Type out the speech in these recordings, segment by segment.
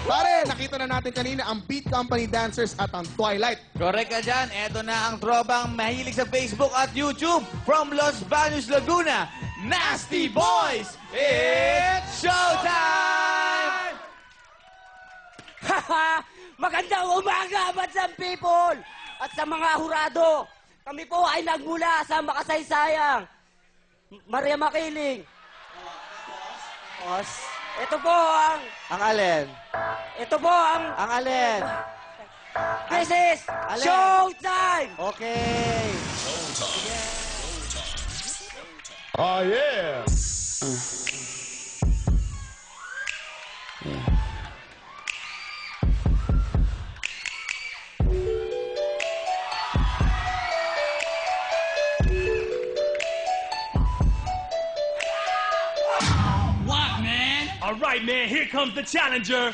Pare, nakita na natin kanina ang Beat Company Dancers at ang Twilight. Correct ka dyan. Eto na ang tropang mahilig sa Facebook at YouTube from Los Baños, Laguna. Nasty Boys! It's showtime! Magandang umaga, Badsang People! At sa mga hurado, kami po ay nagmula sa makasaysayang Maria Makiling. Ito po ang... Ang alin? Ito po ang... Ang alin? This is Alin? showtime! Okay. Oh, yeah! What, man? All right, man, here comes the challenger.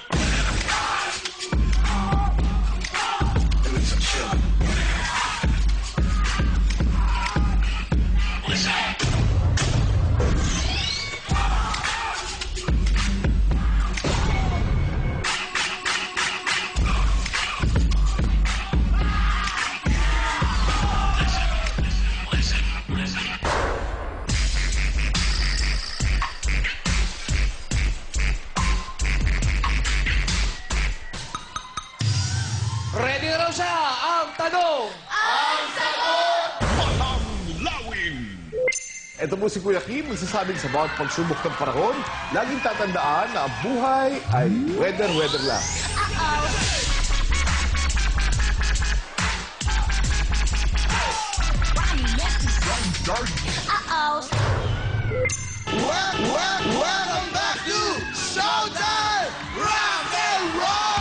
Ready na raw siya. Ang tanong. Ito po si Kuya Kim, magsasabing sa bawat pagsubok ng panahon, laging tatandaan na ang buhay ay weather lang. Welcome back to Showtime Rock and Roll!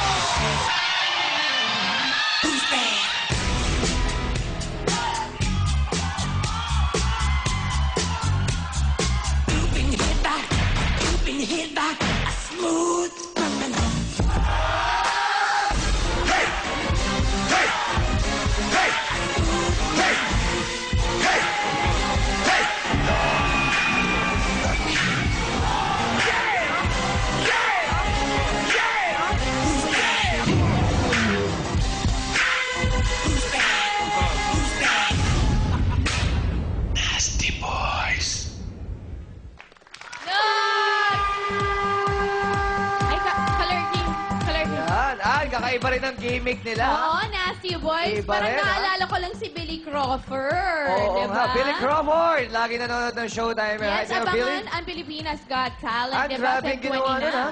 Ay, color king. Color king. Yan. Kakaiba rin ang gimmick nila. Oo, Nasty Boys. Iba Parang rin, naalala ko lang si Billy Crawford. Oo diba? nga, Billy Crawford. Lagi nanonood ng Showtime. Yes, Hi, Billy. abangan ang Pilipinas Got Talent. Ah, diba? grabe Feb ginawa 20 nun, ha?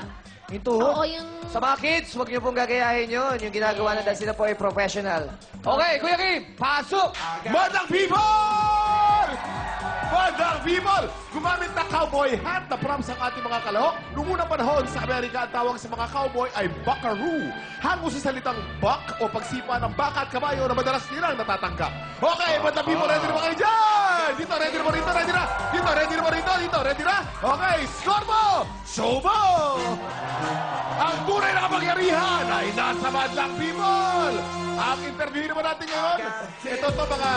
Yung tuhod. Oo, yung... Sa mga kids, huwag niyo pong gagayahin yun. Yung ginagawa na dahil sila po ay professional. Okay, Kuya Kim, pasok! Bandang people! Bandang people! Gumamit ng cowboy hat na props ang ating mga kalahok. Noong unang panahon sa Amerika, ang tawag sa mga cowboy ay buckaroo. Hango sa salitang buck o pagsipa ng baka at kabayo na madalas nilang natatanggap. Okay, bandang people, ready na ba kayo dyan? Dito, ready na ba rito? Ready na? Dito, ready na ba rito? Dito, ready na? Okay, score mo! Show mo! Ang tunay na kapangyarihan ay nasa bandang people! Ang interview naman natin ngayon, ito to mga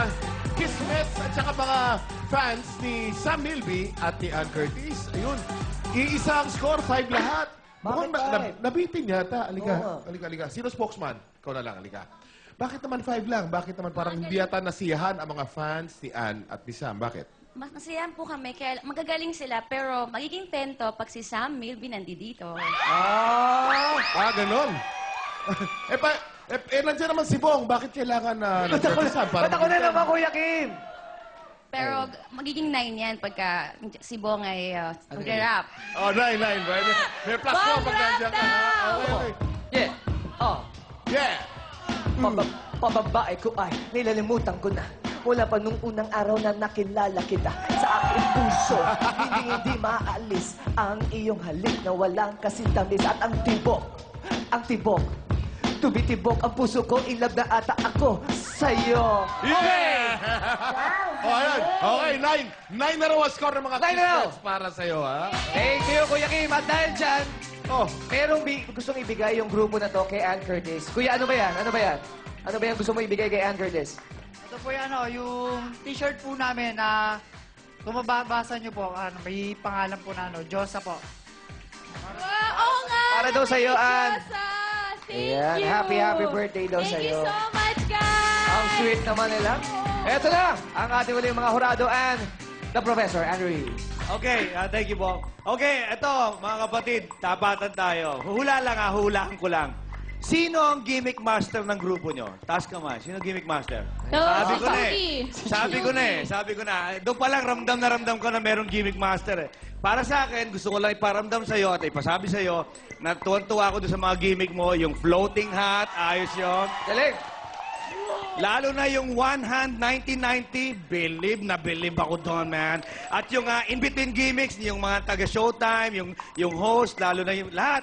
kismets at saka mga fans ni Sam Milby at ni Ann Curtis. Ayun, iisang score, 5 lahat. Mukhang nabitin yata. Alika, alika. Sino spokesman? Ikaw na lang, alika. Bakit naman 5 lang? Bakit naman parang hindi yata nasiyahan ang mga fans ni Ann at ni Sam? Bakit? Mas masiyahan po kami, kaya magagaling sila, pero magiging 10 to pag si Sam Milby nandito. Ganon. Nandiyan naman si Bong. Bakit kailangan na nandiyan si Sam? Ba't ako na naman, Kuya Kim? Pero magiging 9 yan pagka si Bong ay mag-rap. Oh, 9. May plus mo pag nandiyan ka. Okay. Yeah. Oh. Yeah. Pababae ko ay nilalimutan ko na. Mula pa nung unang araw na nakilala kita sa aking puso. Hindi maalis ang iyong halik na walang kasintamis at ang tibok. Tumitibok ang puso ko, in love na ata ako sa'yo. Yeah! Oh, ayan. Okay, 9. 9 na raw ang score ng mga 9 na raw. kids para sa'yo, ha? Thank you, Kuya Kim. At dahil dyan, Oh, merong gustong ibigay yung grupo na to kay Ann Curtis. Kuya, ano ba yan? Ano ba yan gusto mo ibigay kay Ann Curtis? Ito po yan, yung t-shirt po namin na kung mababasa nyo po, may pangalan po na, Diyosa po. Para Para daw sa'yo, Ann. Thank Ayan, you. happy birthday daw Thank you sa'yo. so much, guys. Ang sweet naman nila. Eto na, ang ating uling mga hurado and the Professor, Henry. Okay, thank you po. Okay, eto, mga kapatid, tapatan tayo. Hulaan ko lang. Sino ang gimmick master ng grupo nyo? Taas kamay. Sino ang gimmick master? Si Sabi ko na. Doon pa lang, ramdam ko na merong gimmick master eh. Para sa akin, gusto ko lang iparamdam sa'yo at ipasabi sa'yo na tuwan-tuwa ako doon sa mga gimmick mo. Yung floating hat, ayos yun. Galing. Lalo na yung one hand 1990, believe ako doon, man. At yung in-between gimmicks, yung mga taga-showtime, yung host, lalo na yung lahat.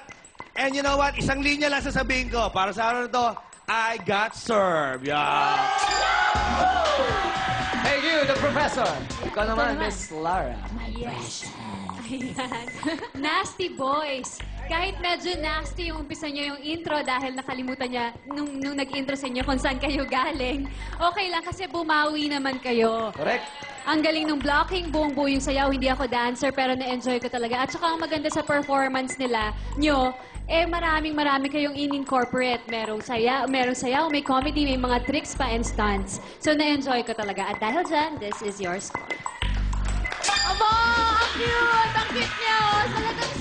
And you know what? Isang linya lang sasabihin ko. Para sa araw na to, I got served. Yeah. Thank you, the Professor. Ikaw naman, naman. Miss Lara. Yes. Ayan. Nasty Boys. Kahit medyo nasty yung umpisa niyo yung intro dahil nakalimutan niya nung nag-intro sa inyo kung saan kayo galing. Okay lang kasi bumawi naman kayo. Correct. Ang galing ng blocking, buong-buo yung sayaw. Hindi ako dancer pero na-enjoy ko talaga. At saka ang maganda sa performance nyo, marami kayong in-incorporate. Merong sayaw, may comedy, may mga tricks pa and stunts. So na-enjoy ko talaga. At dahil dyan, this is your score. Aba, ang cute! Ang cute niya, oh. Talagang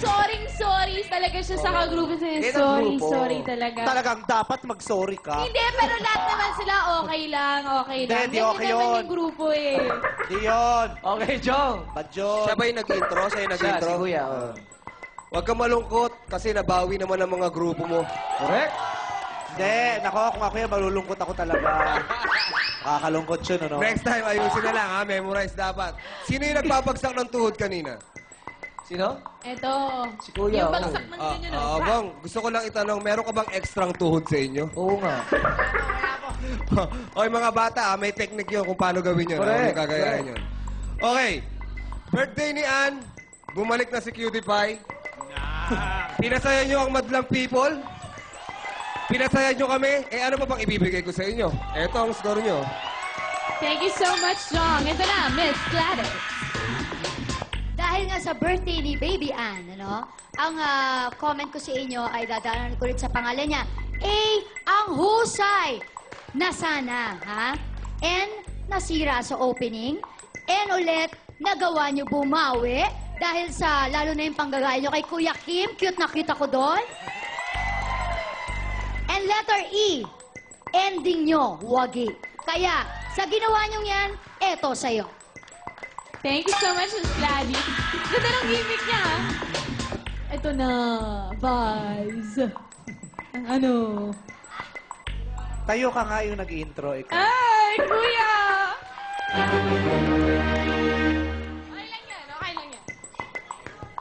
sorry talaga siya sa kagrupo niya. Sorry talaga. Talagang dapat mag-sorry ka. Hindi, pero lahat naman sila okay lang. Hindi, Ganyan okay naman yun. yung grupo eh. Di yun. Okay, Jong. Badyon. Siya ba yung nag-intro? Siya yung nag-intro? Siya, si Kuya. Oh. Huwag kang malungkot kasi nabawi naman ang mga grupo mo. Correct. Hindi, nako, kung ako yan, malulungkot ako talaga. Nakakalungkot yun, ano? Next time, ayusin na lang ha. Memorize dapat. Sino yung nagpapagsak ng tuhod kanina? Sino? Eto. Si Kuya, Yung oh. bagsak man ganyan, no? Bang, gusto ko lang itanong, meron ka bang extrang tuhod sa inyo? Oo nga. Okay, mga bata, may technique yun kung paano gawin yun. Correct. Ano kagayahin yun. Okay. Birthday ni Ann. Bumalik na si Cutie Pie. Pinasaya nyo ang madlang people. Pinasaya nyo kami. Ano pa bang ibibigay ko sa inyo? Eto ang score nyo. Thank you so much, Jong. Ito na, Miss Gladys. Dahil nga sa birthday ni Baby Ann, ang comment ko sa inyo ay dadaanan ko rin sa pangalan niya. A, ang husay na sana, ha? N, nasira sa opening. N ulit, nagawa niyo bumawi. Dahil sa, lalo na yung panggagaya niyo kay Kuya Kim, cute na cute ako doon. And letter E, ending nyo, wagi. Kaya, sa ginawa nyo yan, eto sa'yo. Thank you so much, Miss Gladys. Ganda ng gimmick niya, ha? Ito na, vibes. Ang ano? Tayo ka nga yung nag-intro, ikaw. Ay, kuya! Okay lang yan.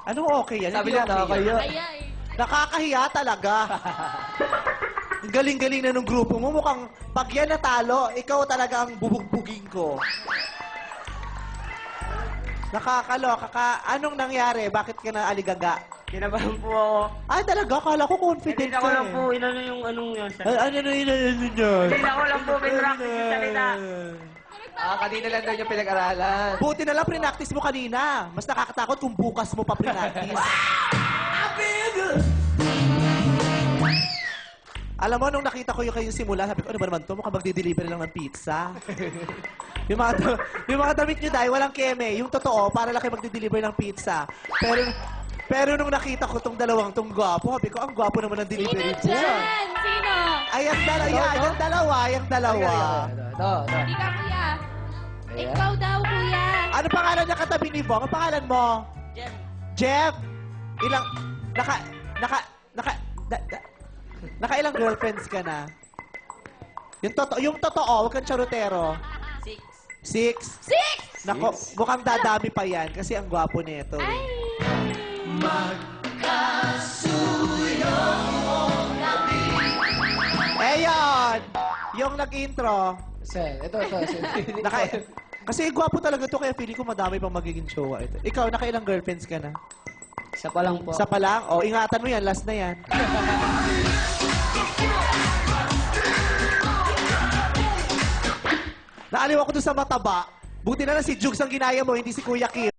Anong okay yan? Sabi Hindi niya, nakakaya. Ayay. Nakakahiya talaga. Ang galing-galing na nung grupo mo. Mukhang pag yan natalo, ikaw talaga ang bubugbugin ko. Nakakaloka. Anong nangyari? Bakit ka na aligaga? Kinabahan po ako. Ay, talaga? Kala ko confident Kanina ka ko lang eh. po, inano yung anong yun. Ano na yun? Kanina ko lang po, pinractice yung salita. Kanina lang daw yung pinag-aralan. Buti na lang prinactice mo kanina. Mas nakakatakot kung bukas mo pa prinactice. Alam mo, nung nakita ko yung kayong simula, sabi ko, ano ba naman to? Mukhang magdi-deliver lang ng pizza. yung mga damit nyo dahil walang keme. Yung totoo, para lang kayo magdi-deliver ng pizza. Pero nung nakita ko tong gwapo, sabi ko, ang gwapo naman ng delivery Sino boy. dyan? Sino? Ay, ang dalawa. Ito. Hindi ka, kuya. Ayan. Ikaw daw, kuya. Ano pangalan niya katabi ni Bong? Ang pangalan mo? Jeff. Ilang, naka ilang girlfriends ka na? Yung totoo, huwag kang charotero. 6. Nako, mukhang dadami pa yan kasi ang gwapo nito. Ay. Ayan! Yung nag-intro. Ito. Kasi gwapo talaga to kaya feeling ko madami pang magiging jowa ito. Ikaw, nakailang girlfriends ka na? Isa pa lang po. Isa pa lang? O, ingatan mo yan. Last na yan. Naaliw ako doon sa mataba. Buti na lang si Jugs ang ginaya mo, hindi si Kuya Kim.